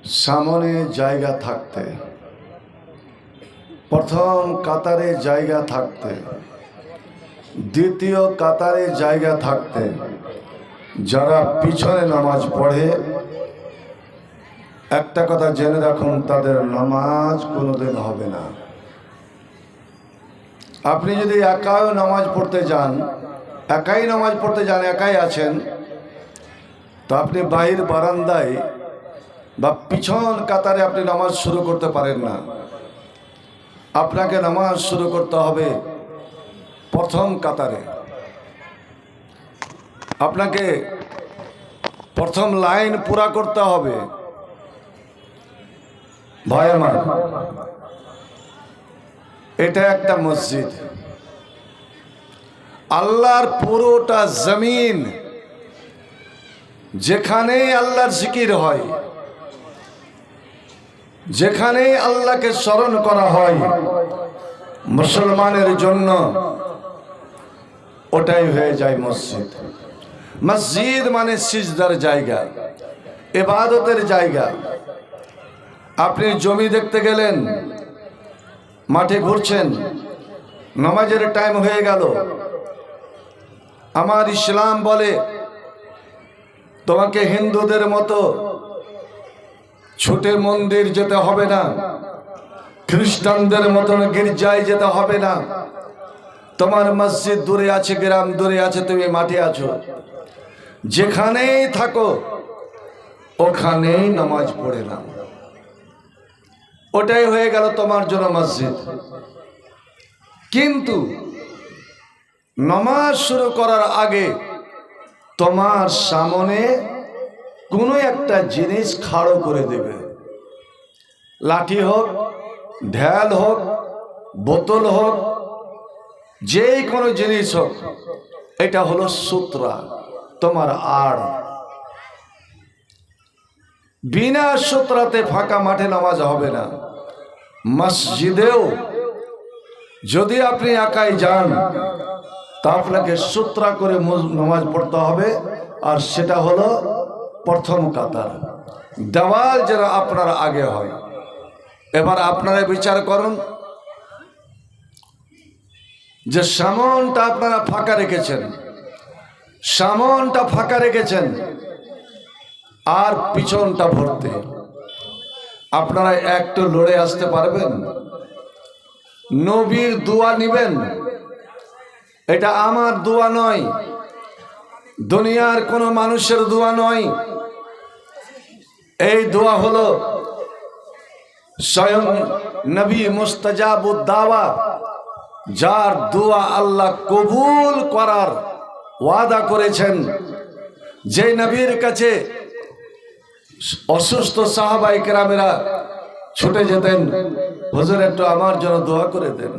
সামনে জায়গা থাকতে, প্রথম কাতারে জায়গা থাকতে, দ্বিতীয় কাতারে জায়গা থাকতে যারা পিছনে নামাজ পড়ে, একটা কথা জেনে রাখুন, তাদের নামাজ কোনোদিন হবে না। আপনি যদি একাও নামাজ পড়তে যান, একাই আছেন, তো আপনি বাহির বারান্দায় বা পিছন কাতারে আপনি নামাজ শুরু করতে পারেন না। আপনাকে নামাজ শুরু করতে হবে প্রথম কাতারে। আপনাকে প্রথম লাইন পুরা করতে হবে। ভাই আমার, এটা একটা মসজিদ। আল্লাহর পুরোটা জমিন, যেখানেই আল্লাহর জিকির হয়, যেখানেই আল্লাহকে স্মরণ করা হয়, মুসলমানের জন্য ওটাই হয়ে যায় মসজিদ। মসজিদ মানে সিজদার জায়গা, ইবাদতের জায়গা। আপনি জমি দেখতে গেলেন, মাঠে ঘুরছেন, নামাজের টাইম হয়ে গেল। আমার ইসলাম বলে তোমাকে হিন্দুদের মতো ছুটে মন্দির যেতে হবে না, খ্রিস্টানদের মতন গির্জায় যেতে হবে না। তোমার মসজিদ দূরে আছে, গ্রাম দূরে আছে, তুমি মাঠে আছো, যেখানেই থাকো ওখানেই নামাজ পড়ে নাও। ওটাই হয়ে গেল তোমার জন্য মসজিদ। কিন্তু নামাজ শুরু করার আগে তোমার সামনে কোনো একটা জিনিস খাড়ো করে দেবে। লাঠি হোক, ঢেল হোক, বোতল হোক, যে কোনো জিনিস হোক, এটা হলো সূত্রা, তোমার আড়। বিনা সূত্রাতে ফাঁকা মাঠে নামাজ হবে না। মসজিদেও যদি আপনি একাই যান, তা আপনাকে সূত্রা করে নামাজ পড়তে হবে। আর সেটা হলো প্রথম কাতার, দেওয়াল যেন আপনার আগে হয়। এবার আপনারা বিচার করুন যে সামনটা আপনারা ফাঁকা রেখেছেন, সামনটা ফাঁকা রেখেছেন আর পিছনটা ভর্তি। আপনারা একটু লড়ে আসতে পারবেন? নবীর দোয়া নিবেন, এটা আমার দোয়া নয়, দুনিয়ার কোনো মানুষের দোয়া নয়। এই দোয়া হলো স্বয়ং নবী মুস্তাজাবুদ দাওয়া, যার দোয়া আল্লাহ কবুল করার ওয়াদা করেছেন। যে নবীর কাছে অসুস্থ সাহাবায়ে কেরামেরা ছুটে যেতেন, হুজুর একটু আমার জন্য দোয়া করে দেন।